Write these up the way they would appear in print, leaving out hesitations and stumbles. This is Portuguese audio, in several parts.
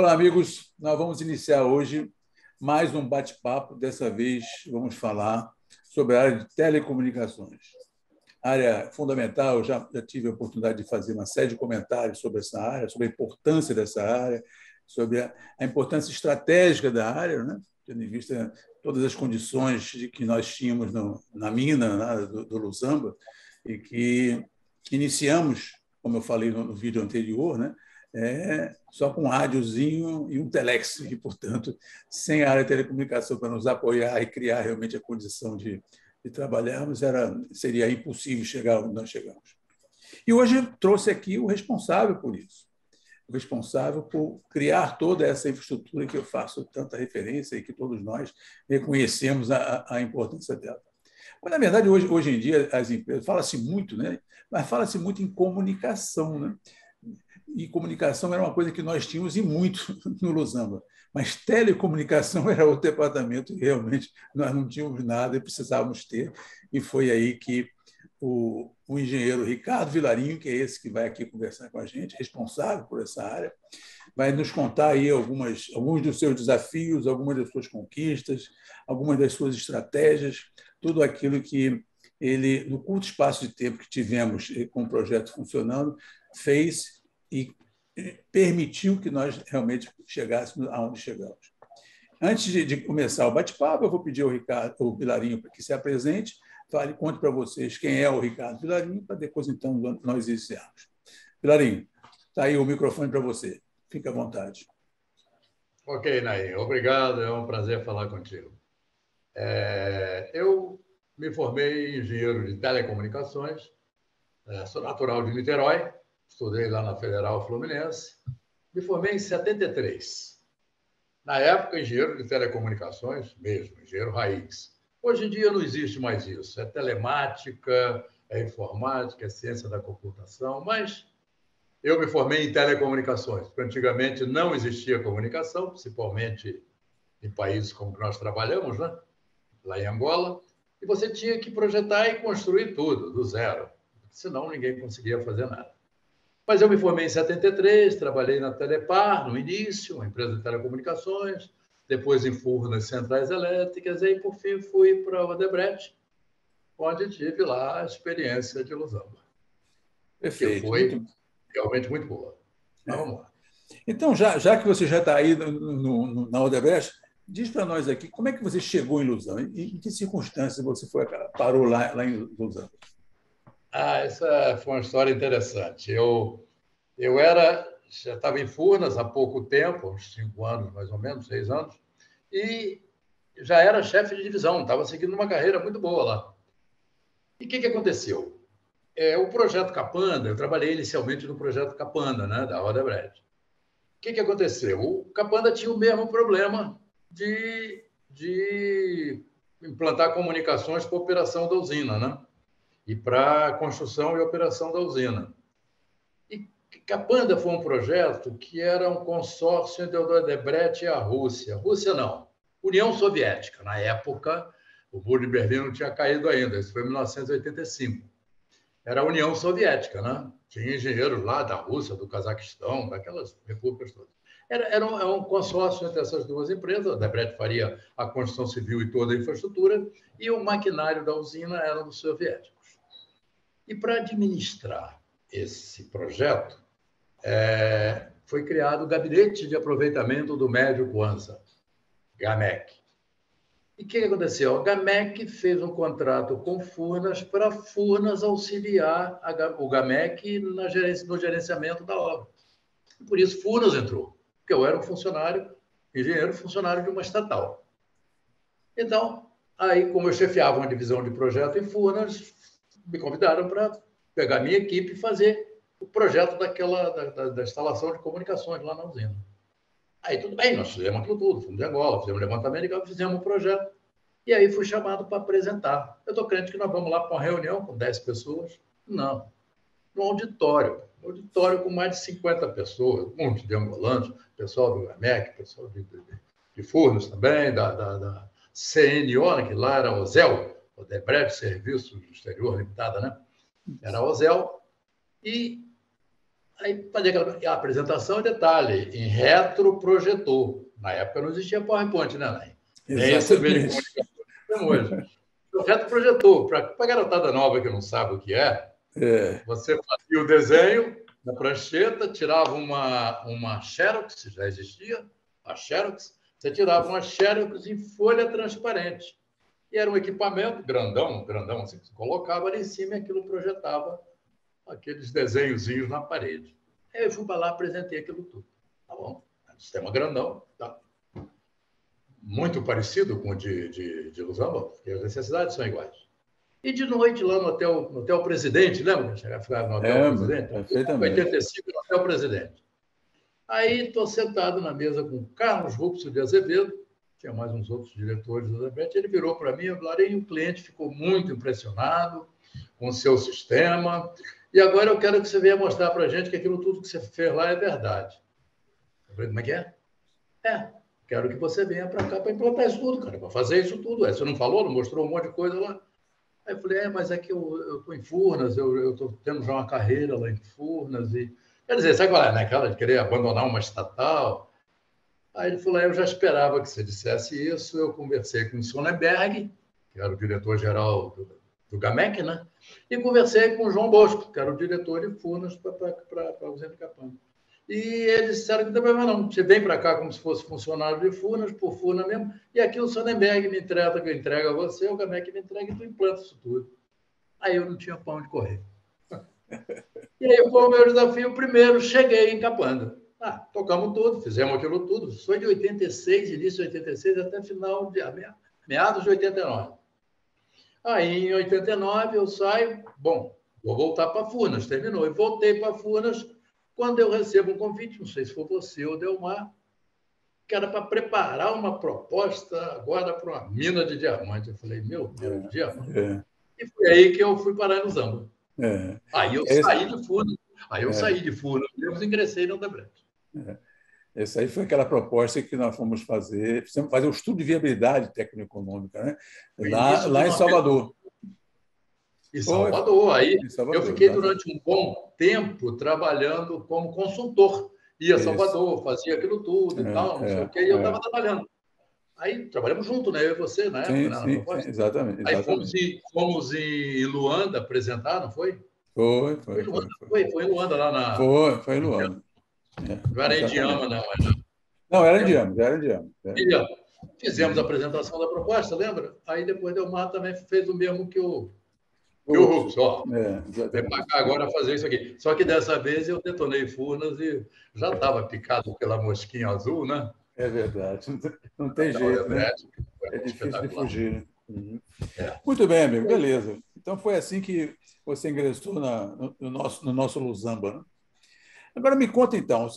Olá, amigos. Nós vamos iniciar hoje mais um bate-papo. Dessa vez, vamos falar sobre a área de telecomunicações. Área fundamental, eu já tive a oportunidade de fazer uma série de comentários sobre essa área, sobre a importância dessa área, sobre a importância estratégica da área, né? Tendo em vista todas as condições de que nós tínhamos na mina, né, do Luzamba, e que iniciamos, como eu falei no vídeo anterior, né, só com um rádiozinho e um telex, e, portanto, sem a área de telecomunicação para nos apoiar e criar realmente a condição de trabalharmos, seria impossível chegar onde nós chegamos. E hoje eu trouxe aqui o responsável por isso, o responsável por criar toda essa infraestrutura que eu faço tanta referência e que todos nós reconhecemos a importância dela. Mas, na verdade, hoje em dia, as empresas, fala-se muito, né? Mas fala-se muito em comunicação, né? E comunicação era uma coisa que nós tínhamos e muito no Luzamba. Mas telecomunicação era outro departamento e realmente nós não tínhamos nada e precisávamos ter. E foi aí que o engenheiro Ricardo Vilarinho, que é esse que vai aqui conversar com a gente, responsável por essa área, vai nos contar aí alguns dos seus desafios, algumas das suas conquistas, algumas das suas estratégias, tudo aquilo que ele, no curto espaço de tempo que tivemos com o projeto funcionando, fez e permitiu que nós realmente chegássemos aonde chegamos. Antes de começar o bate-papo, eu vou pedir ao Vilarinho para que se apresente, conte para vocês quem é o Ricardo Vilarinho, para depois, então, nós iniciarmos. Vilarinho, está aí o microfone para você. Fique à vontade. Ok, Nair, obrigado, é um prazer falar contigo. Eu me formei em engenheiro de telecomunicações, sou natural de Niterói, estudei lá na Federal Fluminense, me formei em 73. Na época, engenheiro de telecomunicações mesmo, engenheiro raiz. Hoje em dia não existe mais isso, é telemática, é informática, é ciência da computação, mas eu me formei em telecomunicações, porque antigamente não existia comunicação, principalmente em países como que nós trabalhamos, né? Lá em Angola, e você tinha que projetar e construir tudo, do zero, senão ninguém conseguia fazer nada. Mas eu me formei em 73, trabalhei na Telepar, no início, uma empresa de telecomunicações, depois em Furnas Centrais Elétricas, e aí, por fim, fui para a Odebrecht, onde tive lá a experiência de Luzamba. Perfeito. Que foi realmente muito boa. Mas vamos lá. Então, já que você já está aí na Odebrecht, diz para nós aqui como é que você chegou em Luzamba, em que circunstâncias você parou lá em Luzamba? Essa foi uma história interessante. Eu já estava em Furnas há pouco tempo, uns 5 anos, mais ou menos, 6 anos, e já era chefe de divisão, estava seguindo uma carreira muito boa lá. E o que aconteceu? O projeto Capanda, eu trabalhei inicialmente no projeto Capanda, né, da Odebrecht. O que aconteceu? O Capanda tinha o mesmo problema de implantar comunicações para a operação da usina, né? E para a construção e operação da usina. E Capanda foi um projeto que era um consórcio entre a Odebrecht e a Rússia. Rússia não, União Soviética. Na época, o Muro de Berlim não tinha caído ainda, isso foi em 1985. Era a União Soviética, né? Tinha engenheiros lá da Rússia, do Cazaquistão, daquelas repúblicas todas. Era um consórcio entre essas duas empresas, a Odebrecht faria a construção civil e toda a infraestrutura, e o maquinário da usina era dos soviéticos. E para administrar esse projeto, foi criado o Gabinete de Aproveitamento do Médio Kwanza, GAMEC. E o que aconteceu? A GAMEC fez um contrato com Furnas para Furnas auxiliar o GAMEC no gerenciamento da obra. E por isso Furnas entrou, porque eu era um engenheiro funcionário de uma estatal. Então, aí, como eu chefiava uma divisão de projeto em Furnas, me convidaram para pegar minha equipe e fazer o projeto da instalação de comunicações lá na usina. Aí tudo bem, nós fizemos aquilo tudo, fomos de Angola, fizemos levantamento, fizemos um projeto, e aí fui chamado para apresentar. Eu estou crente que nós vamos lá para uma reunião com 10 pessoas. Não, no auditório com mais de 50 pessoas, um monte de angolanos, pessoal do GAMEC, pessoal de Furnas também, da CNO, que lá era OSEL, Odebrecht Serviço Exterior Limitada, né? Era a OSEL, e Aí fazia aquela apresentação, detalhe, em retroprojetor. Na época não existia PowerPoint, né? Nem esse meio de Exatamente. comunicação que temos hoje. O retroprojetor, para a garotada nova que não sabe o que é, É, você fazia o desenho na prancheta, tirava uma Xerox, já existia a Xerox, você tirava uma Xerox em folha transparente. E era um equipamento grandão, grandão, assim, que você colocava ali em cima e aquilo projetava aqueles desenhozinhos na parede. Aí eu fui para lá, apresentei aquilo tudo. Tá bom? Sistema grandão, tá? Muito parecido com o de Lusamba, porque as necessidades são iguais. E de noite, lá no Hotel Presidente, lembra? Ficava no Hotel lembro, Presidente? Em perfeitamente. 85, no Hotel Presidente. Aí estou sentado na mesa com Carlos Rupso de Azevedo, tinha mais uns outros diretores do Odebrecht, ele virou para mim, e o cliente ficou muito impressionado com o seu sistema, e agora eu quero que você venha mostrar para a gente que aquilo tudo que você fez lá é verdade. Eu falei, como é que é? Quero que você venha para cá para implantar isso tudo, cara, para fazer isso tudo. Você não falou, não mostrou um monte de coisa lá? Aí eu falei, mas é que eu estou em Furnas, eu estou tendo já uma carreira lá em Furnas, e... Quer dizer, sabe qual é, né? Aquela de querer abandonar uma estatal. Aí ele falou, eu já esperava que você dissesse isso, eu conversei com o Sonnenberg, que era o diretor-geral do GAMEC, né? E conversei com o João Bosco, que era o diretor de Furnas para a usina Capanga. E eles disseram que não tem problema não, você vem para cá como se fosse funcionário de Furnas, por Furnas mesmo, e aqui o Sonnenberg me entrega, que eu entrego a você, o GAMEC me entrega e tu implanta isso tudo. Aí eu não tinha pão de correr. E aí foi o meu desafio primeiro, cheguei em Capanga. Tocamos tudo, fizemos aquilo tudo. Isso foi de 86, início de 86, até final de meados de 89. Aí, em 89, eu saio, bom, vou voltar para Furnas, terminou. E voltei para Furnas quando eu recebo um convite, não sei se foi você ou Delmar, que era para preparar uma proposta agora para uma mina de diamante. Eu falei, meu Deus, diamante. E foi aí que eu fui parar no Zamba. Aí eu saí de Furnas. Aí eu saí de Furnas, eu ingressei no Odebrecht. Essa aí foi aquela proposta que nós fomos fazer, precisamos fazer um estudo de viabilidade técnico-econômica, né? Lá em Salvador. Em Salvador. Aí em Salvador, eu fiquei durante um bom tempo trabalhando como consultor. Ia a Salvador, fazia aquilo tudo e tal, não sei o quê, e eu estava trabalhando. Aí trabalhamos junto, né? Eu e você, na época, na proposta. Exatamente. Aí fomos em Luanda apresentar, não foi? Foi em Luanda, lá na. Foi em Luanda. Não era Indiama, não. Não, era Indiama, já era Indiama. Fizemos a apresentação da proposta, lembra? Aí depois Delmar também fez o mesmo que o Rupes, ó. Vem para cá agora fazer isso aqui. Só que dessa vez eu detonei Furnas e já estava picado pela mosquinha azul, né? É verdade. Não tem jeito, né? É difícil de fugir. Muito bem, amigo. Beleza. Então foi assim que você ingressou no nosso Lusamba, né? Agora me conta, então,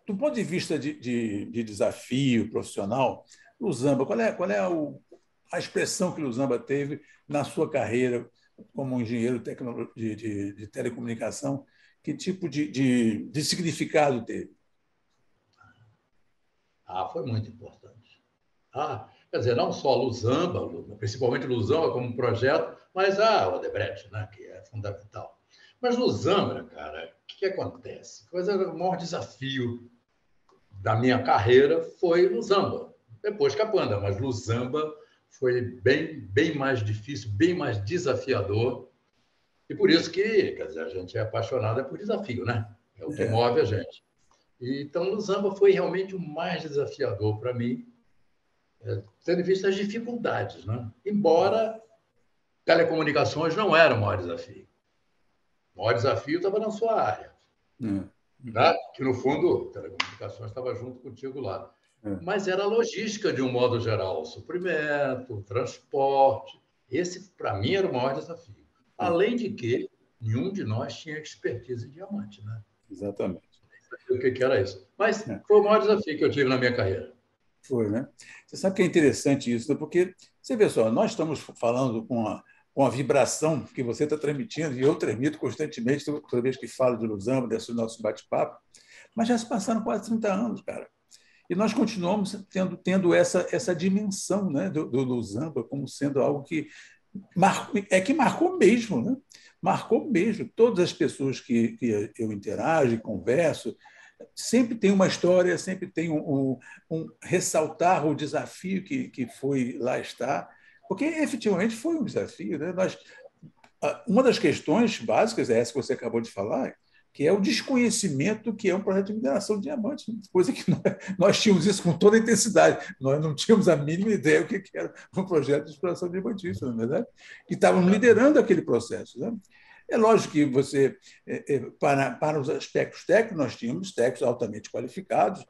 do ponto de vista de desafio profissional, Lusamba, qual é a expressão que Lusamba teve na sua carreira como engenheiro de telecomunicação? Que tipo de significado teve? Foi muito importante. Quer dizer, não só Lusamba, principalmente Lusamba como projeto, mas a Odebrecht, né, que é fundamental. Mas Lusamba, cara, o que acontece? O maior desafio da minha carreira foi Lusamba. Depois Capanda, mas Lusamba foi bem mais difícil, bem mais desafiador. E por isso que, quer dizer, a gente é apaixonado por desafio, né? É o que move a gente. Então, Lusamba foi realmente o mais desafiador para mim, tendo em vista as dificuldades, né? Embora telecomunicações não era o maior desafio. O maior desafio estava na sua área. Né? Que, no fundo, telecomunicações estava junto contigo lá. Mas era a logística, de um modo geral, o suprimento, o transporte. Esse, para mim, era o maior desafio. Além de que nenhum de nós tinha expertise em diamante. Né? Exatamente. O que era isso? Mas foi o maior desafio que eu tive na minha carreira. Foi, né? Você sabe que é interessante isso, né? Porque, você vê só, nós estamos falando com a vibração que você está transmitindo, e eu transmito constantemente toda vez que falo de Lusamba, desse nosso bate-papo, mas já se passaram quase 30 anos, cara. E nós continuamos tendo essa dimensão, né, do Lusamba como sendo algo que É que marcou mesmo, né? Marcou mesmo. Todas as pessoas que eu interajo, converso, sempre tem uma história, sempre tem ressaltar o desafio que foi lá estar, porque efetivamente foi um desafio. Né? Uma das questões básicas é essa que você acabou de falar, que é o desconhecimento que é um projeto de mineração de diamantes, coisa que nós tínhamos isso com toda a intensidade. Nós não tínhamos a mínima ideia do que era um projeto de exploração diamantícia, não é verdade? E estávamos liderando aquele processo. Né? É lógico que você, para os aspectos técnicos, nós tínhamos técnicos altamente qualificados,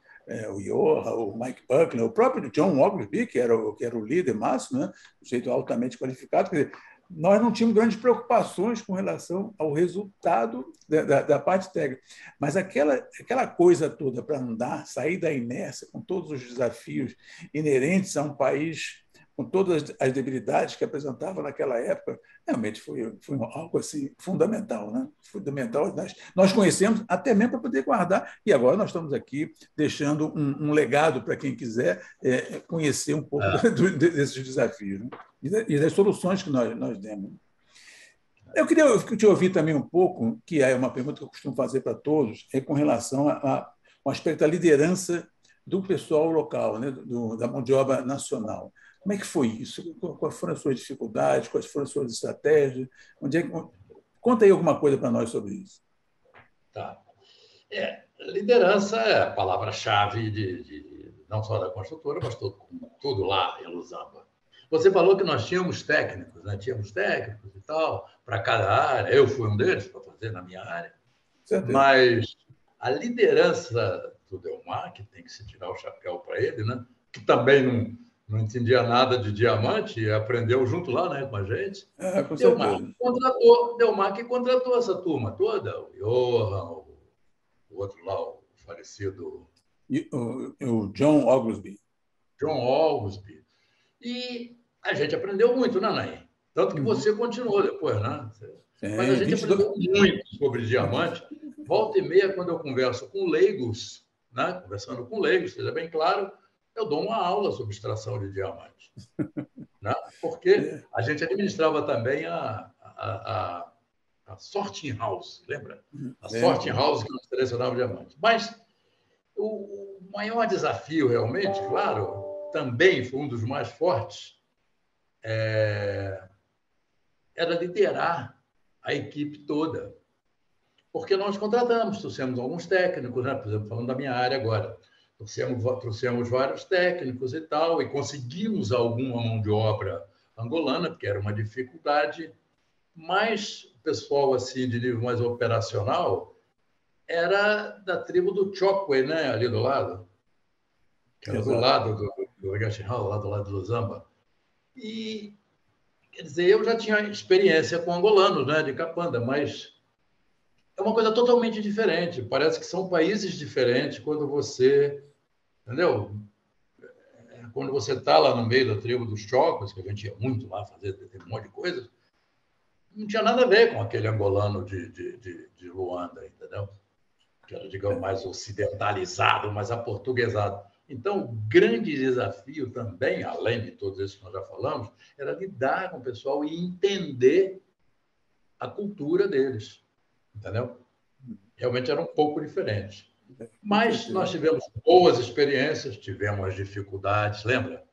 o Johan, o Mike Buckler, o próprio John Oglesby, que era o líder máximo, né? Um sujeito altamente qualificado. Quer dizer, nós não tínhamos grandes preocupações com relação ao resultado da parte técnica. Mas aquela coisa toda para andar, sair da inércia, com todos os desafios inerentes a um país com todas as debilidades que apresentava naquela época, realmente foi algo assim fundamental, né? Fundamental. Nós conhecemos até mesmo para poder guardar, e agora nós estamos aqui deixando um legado para quem quiser conhecer um pouco desses desafios, né? E das soluções que nós demos. Eu queria te ouvir também um pouco, que é uma pergunta que eu costumo fazer para todos, com relação ao aspecto da liderança do pessoal local, né? Da mão de obra nacional. Como é que foi isso? Quais foram as suas dificuldades? Quais foram as suas estratégias? Conta aí alguma coisa para nós sobre isso. Tá. Liderança é a palavra-chave não só da construtora, mas tudo lá em Lusamba. Você falou que nós tínhamos técnicos, né? Tínhamos técnicos e tal, para cada área. Eu fui um deles para fazer na minha área. Certeza. Mas a liderança do Delmar, que tem que se tirar o chapéu para ele, né? Que também não entendia nada de diamante e aprendeu junto lá, né, com a gente. Com Delmar que contratou essa turma toda, o Johan, o outro lá, o falecido... O John Oglesby. John Oglesby. E a gente aprendeu muito, né, Naim? Tanto que você continuou depois, né? Mas a gente aprendeu muito sobre diamante. Volta e meia, quando eu converso com leigos, né? Conversando com leigos, seja bem claro, eu dou uma aula sobre extração de diamante. Né? Porque a gente administrava também a sorting house, lembra? A sorting house que nós selecionava diamante. Mas o maior desafio, realmente, claro, também foi um dos mais fortes, era liderar a equipe toda. Porque nós trouxemos alguns técnicos, né? Por exemplo, falando da minha área agora, trouxemos vários técnicos e tal, e conseguimos alguma mão de obra angolana, porque era uma dificuldade, mas o pessoal assim, de nível mais operacional era da tribo do Chokwe, né? Ali do lado, que era do lado do Agashihau, lá do lado de Lusamba. E, quer dizer, eu já tinha experiência com angolanos, né? De Capanda, mas é uma coisa totalmente diferente. Parece que são países diferentes quando você... Entendeu? Quando você está lá no meio da tribo dos Chocos, que a gente ia muito lá fazer um monte de coisas, não tinha nada a ver com aquele angolano de Luanda, entendeu? Que era, digamos, mais ocidentalizado, mais aportuguesado. Então, o grande desafio também, além de todos esses que nós já falamos, era lidar com o pessoal e entender a cultura deles, entendeu? Realmente era um pouco diferente. Mas nós tivemos boas experiências, tivemos dificuldades, lembra?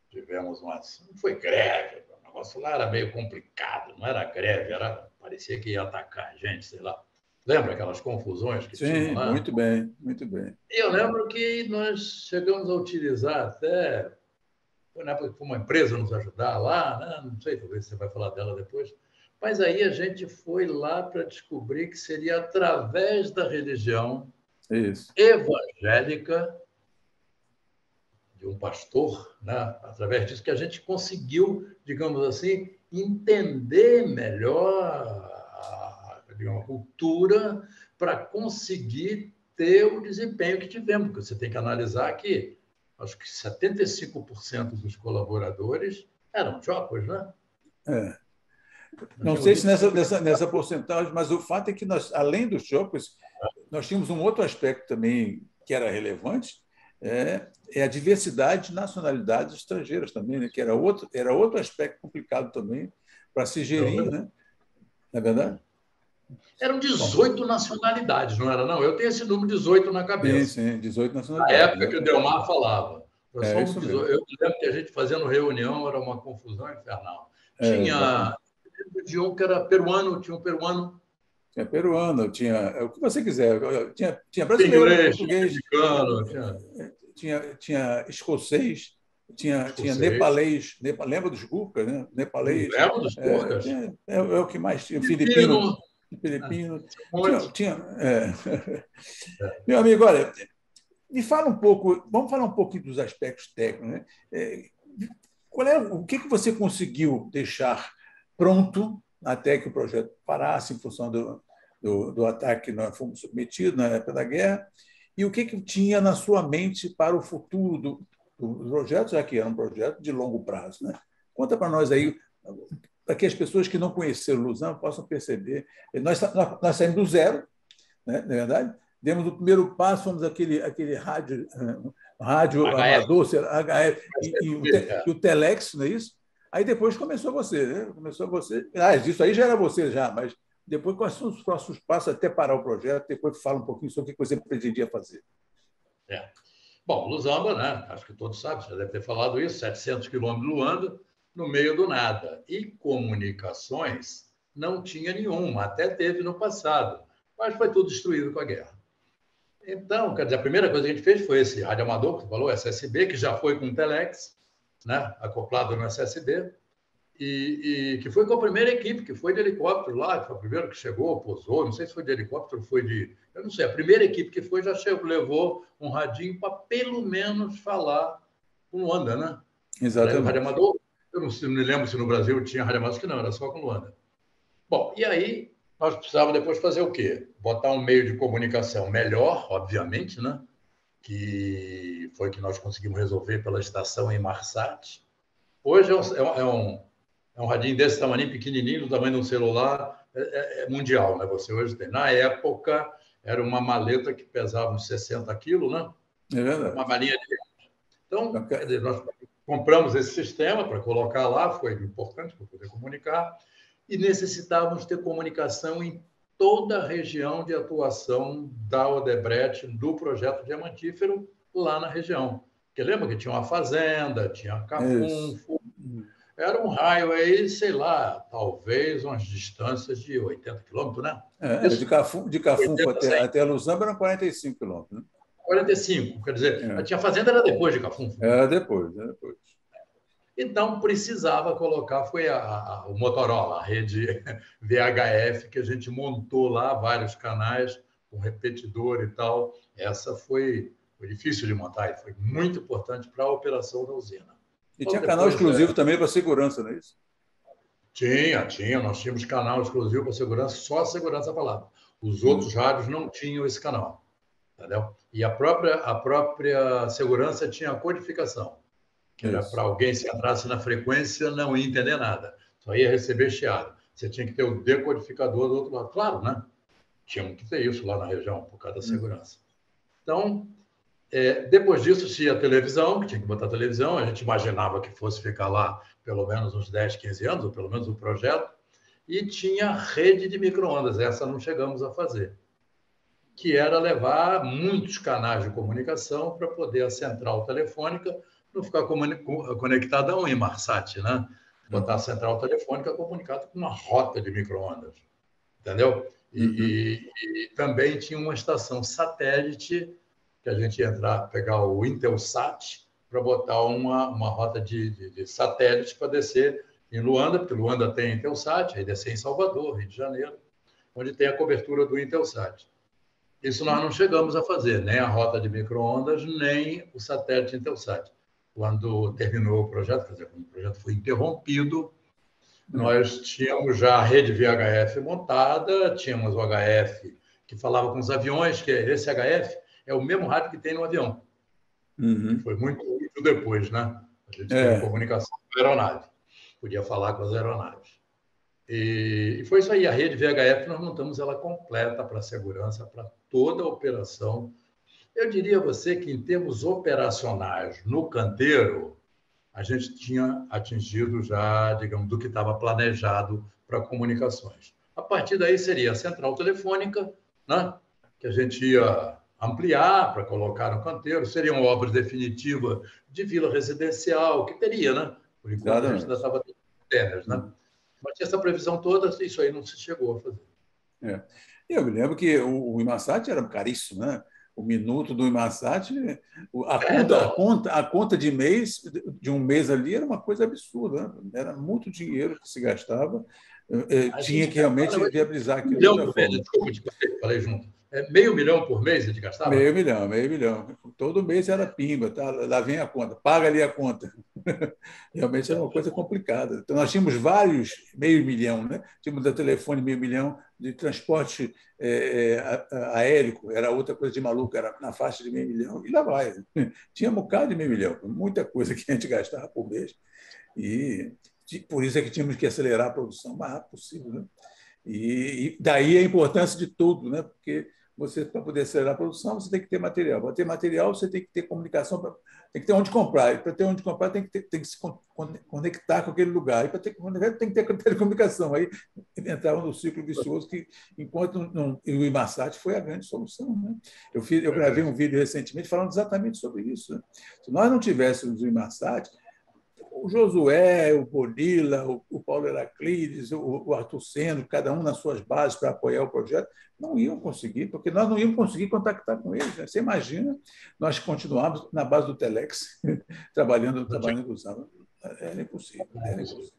Tivemos umas... Não foi greve, o negócio lá era meio complicado, não era greve, parecia que ia atacar a gente, sei lá. Lembra aquelas confusões que tinham lá? Sim, muito bem, muito bem. Eu lembro que nós chegamos a utilizar até... Foi na época que foi uma empresa nos ajudar lá, né? Não sei, talvez você vai falar dela depois. Mas aí a gente foi lá para descobrir que seria através da religião evangélica de um pastor, né? Através disso que a gente conseguiu, digamos assim, entender melhor a cultura para conseguir ter o desempenho que tivemos. Porque você tem que analisar que acho que 75% dos colaboradores eram chocos, né? Não sei se nessa porcentagem, mas o fato é que nós, além dos chocos, nós tínhamos um outro aspecto também que era relevante, é a diversidade de nacionalidades estrangeiras também, né? Que era outro aspecto complicado também para se gerir, né? Não é verdade? Eram Bom, 18 nacionalidades, não era, não? Eu tenho esse número 18 na sim, cabeça. sim, 18 Na nacionalidades, época que o exatamente. Delmar falava. Nós É somos isso mesmo. 18. Eu lembro que a gente fazendo reunião era uma confusão infernal. Tinha Exatamente. de um que era peruano, tinha um peruano, Tinha peruano, tinha o que você quiser. Tinha tinha brasileiro, inglês, tinha português, mexicano, tinha tinha escocês, tinha escocês. nepalês, lembra dos Gurkhas, né? Nepalês, Lembro dos Gurkhas, é o que mais tinha, filipino, filipino, né? filipino, Um monte. Meu amigo, olha, me fala um pouco, vamos falar um pouquinho dos aspectos técnicos, né? O que você conseguiu deixar pronto até que o projeto parasse em função do ataque que nós fomos submetidos na época da guerra? E o que tinha na sua mente para o futuro do projeto, já que era um projeto de longo prazo, né? Conta para nós aí, para que as pessoas que não conheceram o Lausanne possam perceber. Nós saímos do zero, né, na verdade. Demos o primeiro passo, fomos aquele rádio HF, amador, HF, é. e o Telex, não é isso? Aí depois começou você, né? Começou você. Ah, isso aí já era você, já, mas depois, quais são os próximos passos até parar o projeto? Depois fala um pouquinho sobre o que você pretendia fazer. É. Bom, Lusamba, né? Acho que todos sabem, você deve ter falado isso, 700 quilômetros de Luanda, no meio do nada. E comunicações não tinha nenhuma, até teve no passado, mas foi tudo destruído com a guerra. Então, quer dizer, a primeira coisa que a gente fez foi esse rádio amador, que você falou, SSB, que já foi com Telex, né? Acoplado no SSB, e que foi com a primeira equipe, que foi de helicóptero lá, que foi o primeiro que chegou, pousou, não sei se foi de helicóptero, foi de... Eu não sei, a primeira equipe que foi já chegou, levou um radinho para pelo menos falar com Luanda, né? Aliás, o rádio Exatamente. amador, eu não me lembro se no Brasil tinha rádio amador, que não, era só com Luanda. Bom, e aí nós precisávamos depois fazer o quê? Botar um meio de comunicação melhor, obviamente, né? Que foi que nós conseguimos resolver pela estação em Marsat. Hoje é um radinho desse tamanho, pequenininho, do tamanho de um celular, é mundial, né? Você hoje tem. Na época, era uma maleta que pesava uns 60 quilos, né? É Era uma verdade. balinha de... Então, Então, quer dizer, nós compramos esse sistema para colocar lá, foi importante para poder comunicar, e necessitávamos ter comunicação em toda a região de atuação da Odebrecht, do projeto diamantífero, lá na região. Porque lembra que tinha uma fazenda, tinha isso. Cafunfo, era um raio aí, sei lá, talvez umas distâncias de 80 quilômetros, né? De Isso, Cafunfo 80, 100. até Luzamba eram 45 quilômetros. Né? 45, quer dizer, a É. tinha fazenda era depois de Cafunfo, né? Era depois, era depois. Então, precisava colocar, foi o Motorola, a rede VHF, que a gente montou lá, vários canais, com repetidor e tal. Essa foi difícil de montar e foi muito importante para a operação da usina. E Logo tinha canal depois, exclusivo também para segurança, não é isso? nós tínhamos canal exclusivo para segurança, só a segurança falava. Os outros Hum. rádios não tinham esse canal, entendeu? E a própria segurança tinha a codificação, que era para Isso. alguém, se entrasse na frequência, não ia entender nada, só ia receber chiado. Você tinha que ter o decodificador do outro lado. Claro, né? Tínhamos que ter isso lá na região, por causa da Uhum. segurança. Então, depois disso, tinha a televisão, que tinha que botar a televisão, a gente imaginava que fosse ficar lá pelo menos uns 10, 15 anos, ou pelo menos o projeto, e tinha rede de micro-ondas, essa não chegamos a fazer, que era levar muitos canais de comunicação para poder a central telefônica não ficar conectada a um Inmarsat, né? Botar a Uhum. central telefônica comunicada com uma rota de micro-ondas, entendeu? Uhum. E também tinha uma estação satélite que a gente ia entrar, pegar o Intelsat para botar uma rota de satélite para descer em Luanda, porque Luanda tem Intelsat, aí descer em Salvador, Rio de Janeiro, onde tem a cobertura do Intelsat. Isso nós não chegamos a fazer, nem a rota de micro-ondas, nem o satélite Intelsat. Quando terminou o projeto, quer dizer, quando o projeto foi interrompido, É. nós tínhamos já a rede VHF montada, tínhamos o HF que falava com os aviões, que esse HF é o mesmo rádio que tem no avião, que Uhum. foi muito útil depois, né? A gente teve É. comunicação com a aeronave, podia falar com as aeronaves. E foi isso aí, a rede VHF nós montamos ela completa para segurança, para toda a operação Eu diria a você que, em termos operacionais, no canteiro, a gente tinha atingido já, digamos, do que estava planejado para comunicações. A partir daí seria a central telefônica, né? Que a gente ia ampliar para colocar no canteiro, seriam obras definitivas de vila residencial, que teria, né? Por enquanto a gente ainda Exatamente. estava tendo tênis, né? Mas essa previsão toda, isso aí não se chegou a fazer. É. Eu me lembro que o Inmarsat era caríssimo, né? O minuto do Inmarsat, Então, a conta de mês, de um mês ali, era uma coisa absurda, né? Era muito dinheiro que se gastava. a Tinha gente que realmente gastava viabilizar um aquilo de milhão outra por mês, forma. desculpa, falei junto. Meio milhão por mês a gente gastava? Meio milhão, meio milhão. Todo mês era pimba, tá? Lá vem a conta, paga ali a conta. Realmente era uma coisa complicada. Então, nós tínhamos vários meio milhão, né? Tínhamos da telefone meio milhão, de transporte aéreo, era outra coisa de maluco, era na faixa de meio milhão, e lá vai. Tinha um bocado de meio milhão, muita coisa que a gente gastava por mês. E por isso é que tínhamos que acelerar a produção o mais rápido possível, né? E daí a importância de tudo, né? Porque você, para poder acelerar a produção, você tem que ter material. Para ter material, você tem que ter comunicação, tem que ter onde comprar. E para ter onde comprar, tem que se conectar com aquele lugar. E para ter que conectar, tem que ter telecomunicação. Aí entrava no ciclo vicioso que, enquanto não, o Inmarsat foi a grande solução. Né? Eu gravei um vídeo recentemente falando exatamente sobre isso. Né? Se nós não tivéssemos o Inmarsat, o Josué, o Bonilla, o Paulo Heraclides, o Arthur Seno, cada um nas suas bases para apoiar o projeto, não iam conseguir, porque nós não íamos conseguir contactar com eles. Né? Você imagina, nós continuávamos na base do Telex, trabalhando usando. Era impossível, era impossível.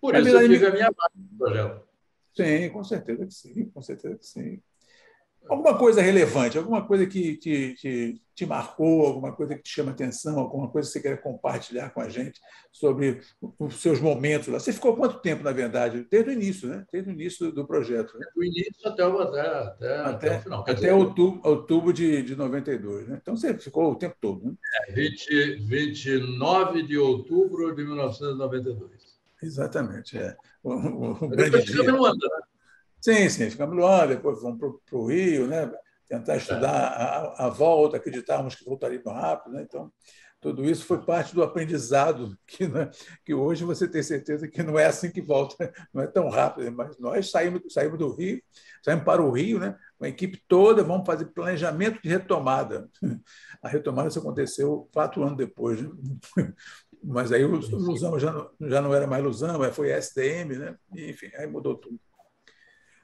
Por Mas, isso eu tive a minha parte do projeto. sim, com certeza que sim, com certeza que sim. Alguma coisa relevante, alguma coisa que te marcou, alguma coisa que te chama atenção, alguma coisa que você quer compartilhar com a gente sobre os seus momentos lá. Você ficou quanto tempo, na verdade? Desde o início, né? Desde o início do projeto. Né? Do início até o final. Quer Até dizer, outubro de 92. Né? Então, você ficou o tempo todo. Né? 29 de outubro de 1992. Exatamente. É. O grande Depois ficamos dia. em Luanda, né? Sim, sim, ficamos em Luanda, depois fomos para o Rio, né? Tentar estudar a volta, acreditávamos que voltaríamos rápido. Né? Então, tudo isso foi parte do aprendizado que, né, que hoje você tem certeza que não é assim que volta, não é tão rápido. Mas nós saímos do Rio, saímos para o Rio, né, com a equipe toda, vamos fazer planejamento de retomada. A retomada só aconteceu 4 anos depois. Né? Mas aí o Lusão já não era mais Lusão, foi SDM, né? E, enfim, aí mudou tudo.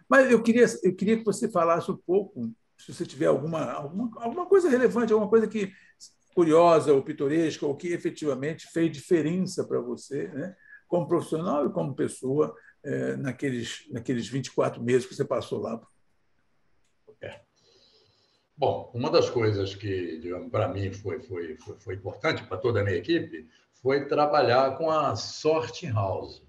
Mas eu queria que você falasse um pouco, se você tiver alguma coisa relevante, alguma coisa que curiosa ou pitoresca, ou que efetivamente fez diferença para você, né? Como profissional e como pessoa, naqueles 24 meses que você passou lá. É. Bom, uma das coisas que, digamos, para mim foi importante para toda a minha equipe foi trabalhar com a Sorting House,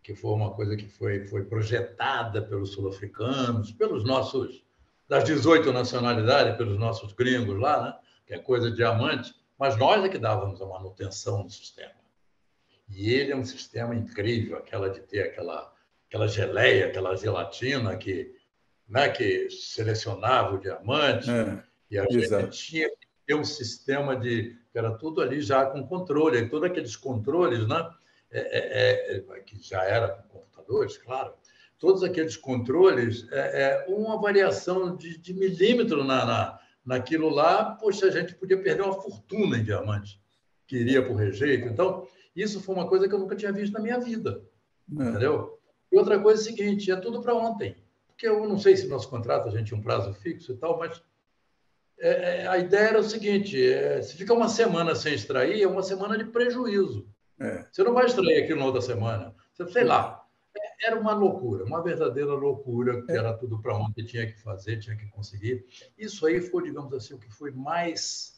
que foi uma coisa que foi projetada pelos sul-africanos, pelos nossos, das 18 nacionalidades, pelos nossos gringos lá, né? Que é coisa de diamante, mas nós é que dávamos a manutenção do sistema. E ele é um sistema incrível, aquela de ter aquela geleia, aquela gelatina que selecionava o diamante, e a gente Exato. tinha que ter um sistema que era tudo ali já com controle, e todos aqueles controles, né? Que já era com computadores, claro, todos aqueles controles, uma variação de milímetro naquilo lá, poxa, a gente podia perder uma fortuna em diamante, que iria para o rejeito. Então, isso foi uma coisa que eu nunca tinha visto na minha vida, entendeu? E outra coisa é o seguinte, é tudo para ontem. Porque eu não sei se nosso contrato a gente tinha um prazo fixo e tal, mas a ideia era o seguinte: se ficar uma semana sem extrair, é uma semana de prejuízo. É. Você não vai extrair aquilo na outra semana. Você, sei lá. Era uma loucura, uma verdadeira loucura, que era tudo para ontem, tinha que fazer, tinha que conseguir. Isso aí foi, digamos assim, o que foi mais,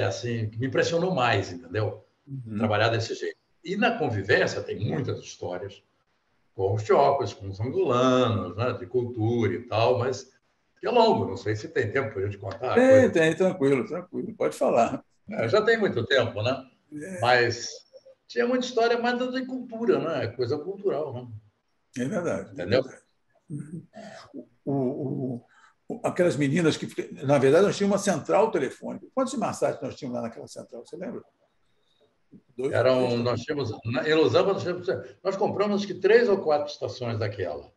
assim, que me impressionou mais, entendeu? Trabalhar desse jeito. E na convivência tem muitas histórias com os chocos, com os angolanos, né, de cultura e tal, mas que é longo, não sei se tem tempo para a gente contar a coisa. Tem, tranquilo, tranquilo, pode falar. Já tem muito tempo, né? Mas tinha muita história mais da cultura, né? Coisa cultural, né? É verdade, é Entendeu? verdade. O, o, aquelas meninas que, na verdade, nós tínhamos uma central telefônica. Quantos massagem nós tínhamos lá naquela central? Você lembra? Nós tínhamos, em Los Angeles, nós compramos acho que 3 ou 4 estações daquela.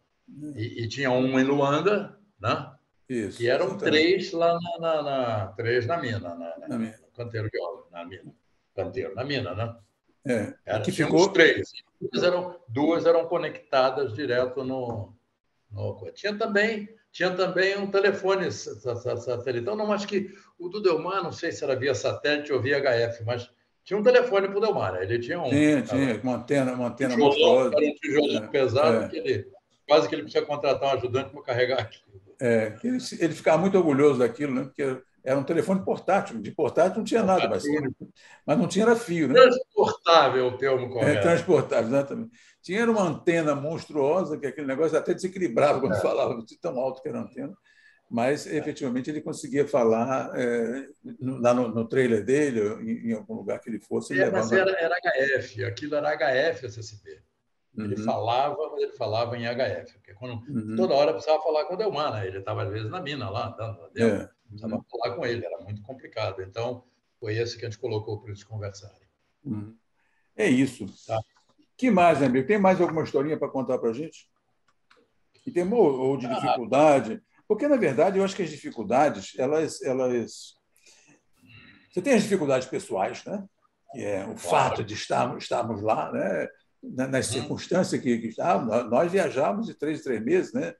E tinha uma em Luanda, né? Isso, e eram exatamente. 3 lá três na mina, Na no canteiro de obra, na mina. Canteiro, na mina, né? que Tínhamos ficou... 3. Duas eram conectadas direto no... Tinha também um telefone satelital. Não, acho que o do Delmar, não sei se era via satélite ou via HF, mas tinha um telefone para o Delmar, né? Ele tinha um. Tinha uma antena Tijolão, monstruosa. era um tijolão pesado que quase que ele precisa contratar um ajudante para carregar aquilo. Ele ficava muito orgulhoso daquilo, né? Porque era um telefone portátil. De portátil não tinha nada, mas não tinha fio, né? Transportável, o termo correto. Transportável, exatamente. Tinha uma antena monstruosa, que aquele negócio até desequilibrava quando falava, de tão alto que era a antena. Mas, efetivamente, ele conseguia falar lá no trailer dele, em algum lugar que ele fosse. Mas era HF, aquilo era HF SSB. Ele falava, mas ele falava em HF. Porque toda hora precisava falar com o Delmar, né? Ele estava, às vezes, na mina, lá, andando lá dentro. Precisava falar com ele, era muito complicado. Então, foi esse que a gente colocou para eles conversarem. É isso. Tá. Que mais, amigo? Tem mais alguma historinha para contar para a gente? E tem ou de dificuldade? Porque, na verdade, eu acho que as dificuldades, elas... Você tem as dificuldades pessoais, né? Que é o fato de estarmos lá, né? Nas circunstâncias que estávamos. Nós viajávamos de 3 em 3 meses, né?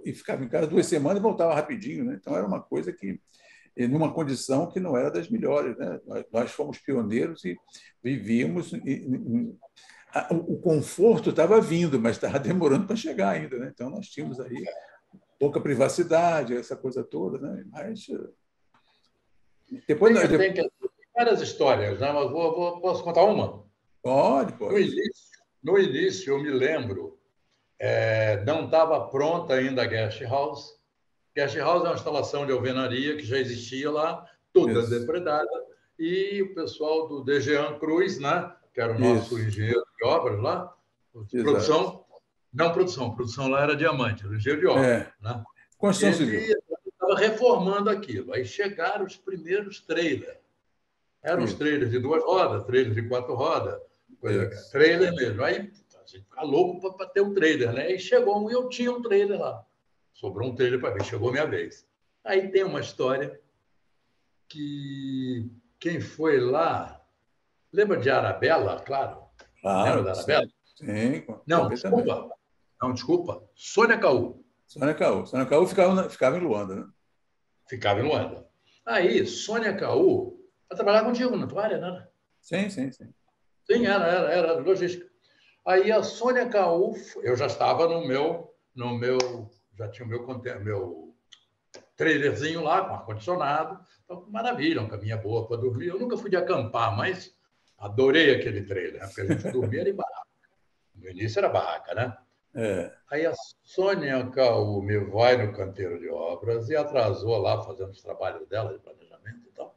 E ficava em casa 2 semanas e voltava rapidinho, né? Então, era uma coisa que, numa condição que não era das melhores, né? Nós fomos pioneiros e vivíamos... O conforto estava vindo, mas estava demorando para chegar ainda, né? Então, nós tínhamos aí pouca privacidade, essa coisa toda, né? Mas depois tem várias histórias, né? Mas posso contar uma? Pode. No início, eu me lembro, não estava pronta ainda a Guest House. Guest House é uma instalação de alvenaria que já existia lá, toda depredada, e o pessoal do Dejean Cruz, né? Que era o nosso engenheiro de obras lá, produção lá era diamante, era engenheiro de obras. Né? Construção civil. Estava reformando aquilo. Aí chegaram os primeiros trailers. Eram os trailers de 2 rodas, trailers de 4 rodas, trailer mesmo. Aí a gente ficava louco para ter um trailer, né? Aí chegou um e eu tinha um trailer lá. Sobrou um trailer para mim, chegou a minha vez. Aí tem uma história que quem foi lá... Lembra de Arabella, claro? Lembra da Arabella? Sim. Não, desculpa. Sônia Caú. Sônia Caú ficava em Luanda, né? Ficava em Luanda. Aí, Sônia Caú, ela trabalhava contigo na tua área, né? Sim. Sim, era logística. Aí a Sônia Caú, eu já estava já tinha o meu trailerzinho lá, com ar-condicionado. Então, maravilha, uma caminha boa para dormir. Eu nunca fui de acampar, mas adorei aquele trailer, né? Porque a gente dormia em barraca. No início era barraca, né? Aí a Sônia Caú me vai no canteiro de obras e atrasou lá fazendo os trabalhos dela de planejamento e tal.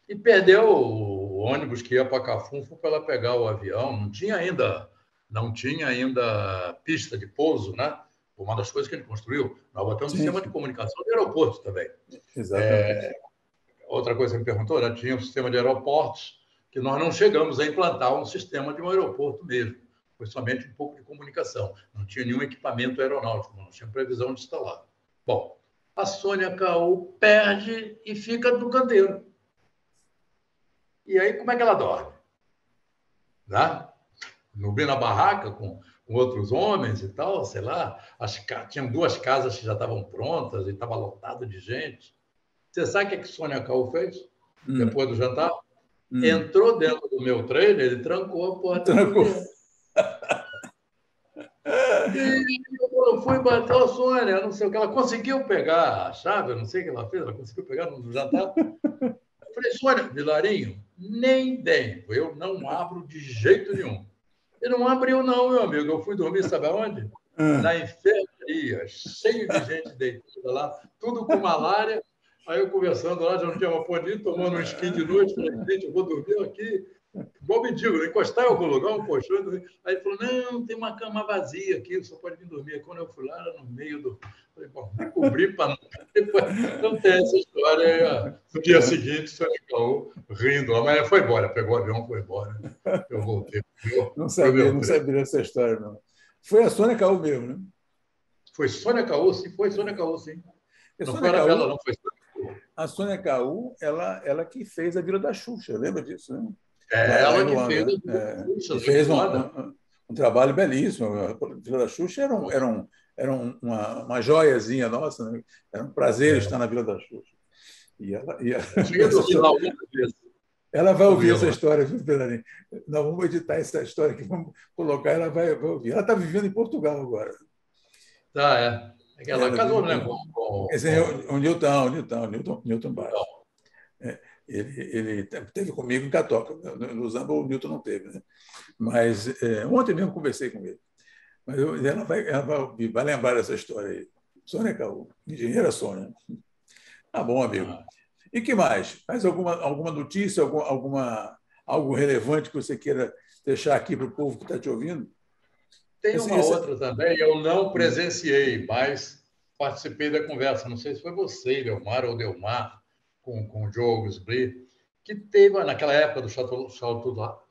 E perdeu o ônibus que ia para Cafunfo para ela pegar o avião. Não tinha ainda pista de pouso, né? Uma das coisas que ele construiu. Nós botamos um sistema de comunicação do aeroporto também. Exatamente. Outra coisa que me perguntou, né? Tinha um sistema de aeroportos que nós não chegamos a implantar um sistema de um aeroporto mesmo. Foi somente um pouco de comunicação. Não tinha nenhum equipamento aeronáutico, não tinha previsão de instalar. Bom, a Sônia Caú perde e fica no canteiro. E aí, como é que ela dorme? Né? Dormir na barraca com outros homens e tal, sei lá. Tinham 2 casas que já estavam prontas e estava lotado de gente. Você sabe o que a Sônia Caú fez? Depois do jantar? Entrou dentro do meu trailer e trancou a porta. E eu fui bater a Sônia, não sei o que. Ela conseguiu pegar a chave, eu não sei o que ela fez, ela conseguiu pegar no jantar. Eu falei, Sônia, Vilarinho, nem dentro, eu não abro de jeito nenhum. E não abriu, não, meu amigo. Eu fui dormir, sabe aonde? Na enfermaria, cheio de gente deitada lá, tudo com malária. Aí eu conversando lá, já não tinha uma pontinha, tomando um skin de noite, falei, gente, eu vou dormir aqui. igual mendigo, encostar em algum lugar, um colchão. Aí ele falou, não, tem uma cama vazia aqui, só pode vir dormir. Aí, quando eu fui lá, era no meio do... Falei, bom, me cobri para não... Então tem essa história. No dia seguinte, o senhor Caô rindo. Amanhã foi embora, pegou o avião, foi embora. Eu voltei Não para o meu não trem. sabia dessa história, não. Foi a Sônia Caú mesmo, né? Foi Sônia Caô, sim, foi Sônia Caô, sim. E a Não foi Sônia Arabella, Caú, não, foi Sônia Caô. a Sônia Caú, ela que fez a Vila da Xuxa, lembra disso, né? É Lá em ela que fez Luanda. a É, Xuxa, e lá em fez Luanda. um trabalho belíssimo. A Vila da Xuxa era uma joiazinha nossa, né? Era um prazer estar na Vila da Xuxa. Eu cheguei a dormir lá uma vez, ela vai quando ouvir ia essa lá. história, viu, Fernandinho? Nós vamos editar essa história aqui, vamos colocar, ela vai ouvir. Ela está vivendo em Portugal agora. Tá, é. É que ela Ela vive casou, em né, Portugal. Esse é com Newton Baixo. É, ele teve comigo em Catoca. No Zamba, o Newton não teve, né? Mas ontem mesmo conversei com ele. Mas ela vai ouvir, vai lembrar dessa história aí. Sônia Caú, engenheira Sônia. Tá bom, amigo. ah, E que mais? Mais alguma notícia, algo relevante que você queira deixar aqui para o povo que está te ouvindo? tem Esse, uma esse... outra também, eu não presenciei, mas participei da conversa. Não sei se foi você, Delmar ou Delmar, com o Diogo Sbri, que teve, naquela época do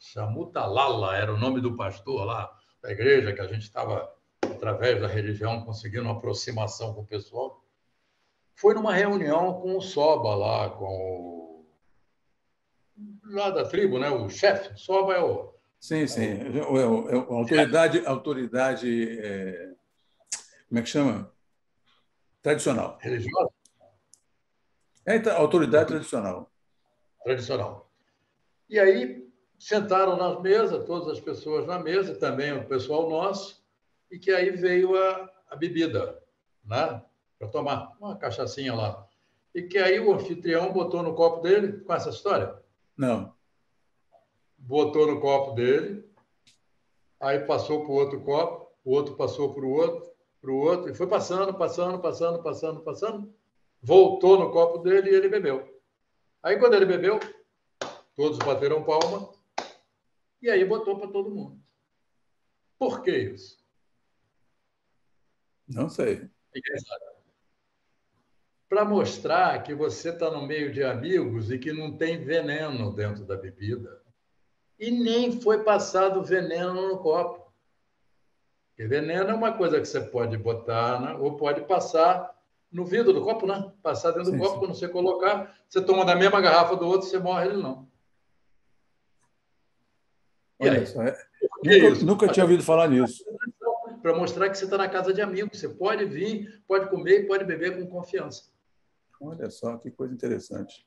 Chamutalala, era o nome do pastor lá da igreja, que a gente estava, através da religião, conseguindo uma aproximação com o pessoal. Foi numa reunião com o Soba lá, lá da tribo, né? O chefe. Soba Sim, é sim. o Autoridade, como é que chama? Tradicional. religioso, Autoridade tradicional. tradicional. E aí sentaram nas mesas, todas as pessoas na mesa, também o pessoal nosso, e que aí veio a bebida, né? Para tomar uma cachaçinha lá. E que aí o anfitrião botou no copo dele, com essa história, Não. botou no copo dele, aí passou para o outro copo, o outro passou para o outro, e foi passando, passando, passando, passando, passando, voltou no copo dele e ele bebeu. Aí quando ele bebeu, todos bateram palma, e aí botou para todo mundo. Por que isso? Não sei. Para mostrar que você está no meio de amigos e que não tem veneno dentro da bebida. E nem foi passado veneno no copo. Porque veneno é uma coisa que você pode botar, né? Ou pode passar no vidro do copo, né? Passar dentro do Sim, copo, sim. quando você colocar, você toma da mesma garrafa do outro, você morre, ele não. E Olha aí? só. Por que isso? Nunca tinha ouvido falar nisso. Para mostrar que você está na casa de amigos. Você pode vir, pode comer e pode beber com confiança. Olha só, que coisa interessante.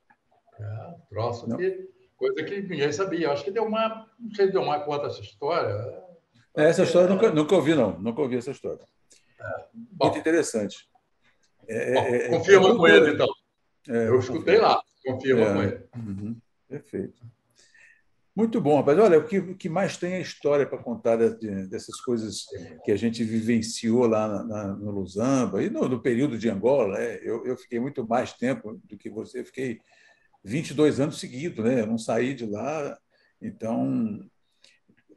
Troço Não. que coisa que ninguém sabia. Acho que deu uma, não sei se deu uma conta essa história. Acho Essa que história nunca ouvi, não. Nunca ouvi essa história. Muito bom, interessante. É confirma com ele cultura. então. Eu Vou escutei confiar. lá. Confirma com ele. Uhum. Perfeito. Muito bom, rapaz. Olha, o que mais tem é história para contar dessas coisas que a gente vivenciou lá no Lusamba e no período de Angola. Né? Eu fiquei muito mais tempo do que você. Eu fiquei 22 anos seguidos, né? Eu não saí de lá, então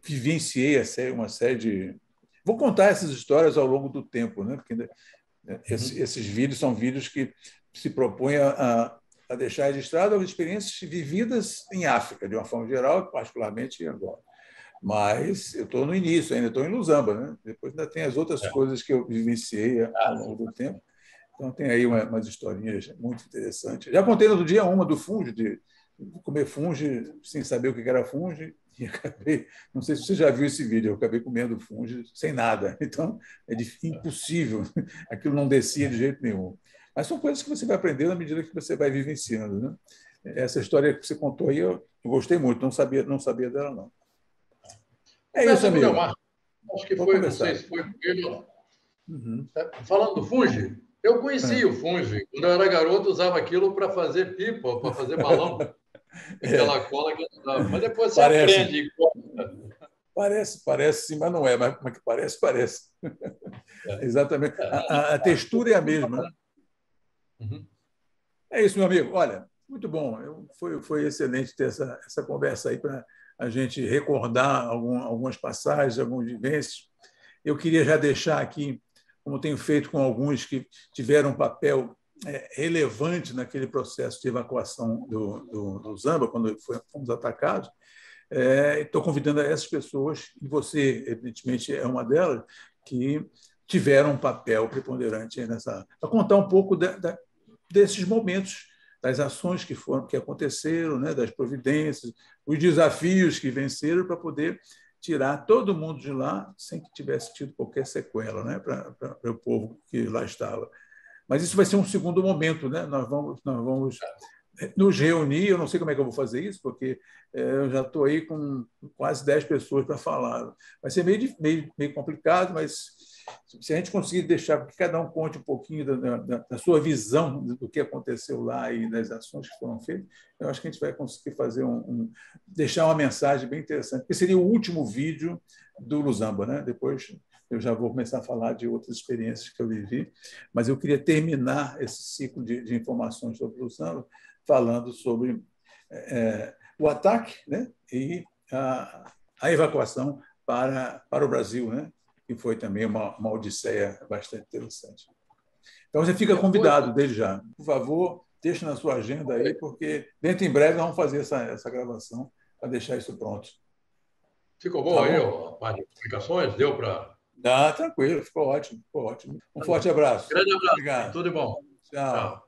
vivenciei uma série de. Vou contar essas histórias ao longo do tempo, né? Porque esses vídeos são vídeos que se propõem a deixar registrado as experiências vividas em África, de uma forma geral, particularmente em Angola. Mas eu estou no início ainda, estou em Lusamba, né? Depois ainda tem as outras coisas que eu vivenciei ao longo do tempo. Então, tem aí umas historinhas muito interessantes. Já contei no outro dia uma do fungo, de comer fungo sem saber o que era fungo, e acabei, não sei se você já viu esse vídeo, eu acabei comendo fungo sem nada. Então, impossível, aquilo não descia de jeito nenhum. Mas são coisas que você vai aprendendo à medida que você vai vivenciando. Né? Essa história que você contou aí, eu gostei muito, não sabia dela, não. É isso, Conversa com o amigo. Delmar. Acho que Vou foi, não sei conversar. se foi com ele ou não. Uhum. Falando do funge, eu conheci É. o funge. Quando eu era garoto, usava aquilo para fazer pipa, para fazer balão. É, Aquela cola que eu usava. Mas depois você parece, aprende. parece sim, mas não é, mas que parece. Exatamente. A textura é a mesma. Uhum. É isso, meu amigo. Olha, muito bom. Foi excelente ter essa conversa aí para a gente recordar algumas passagens, algumas vivências. Eu queria já deixar aqui, como tenho feito com alguns que tiveram um papel relevante naquele processo de evacuação do Zamba, quando fomos atacados. Estou convidando essas pessoas, e você, evidentemente, é uma delas, que tiveram um papel preponderante para contar um pouco desses momentos, das ações que aconteceram, né, das providências, os desafios que venceram, para poder tirar todo mundo de lá sem que tivesse tido qualquer sequela, né, para o povo que lá estava. Mas isso vai ser um segundo momento, né? Nós vamos nos reunir. Eu não sei como é que eu vou fazer isso, porque eu já estou aí com quase 10 pessoas para falar. Vai ser meio complicado, mas se a gente conseguir deixar que cada um conte um pouquinho da sua visão do que aconteceu lá e das ações que foram feitas, eu acho que a gente vai conseguir fazer deixar uma mensagem bem interessante, porque seria o último vídeo do Luzamba, né? Depois eu já vou começar a falar de outras experiências que eu vivi, mas eu queria terminar esse ciclo de informações sobre o Luzamba falando sobre o ataque, né, e a evacuação para o Brasil, né, que foi também uma odisseia bastante interessante. Então, você fica convidado desde já. Por favor, deixe na sua agenda aí, porque dentro em breve nós vamos fazer essa gravação para deixar isso pronto. Ficou bom aí a parte de comunicações? Deu para... Tranquilo, ficou ótimo, ficou ótimo. Um forte abraço. Grande abraço. Obrigado. Tudo de bom. Tchau.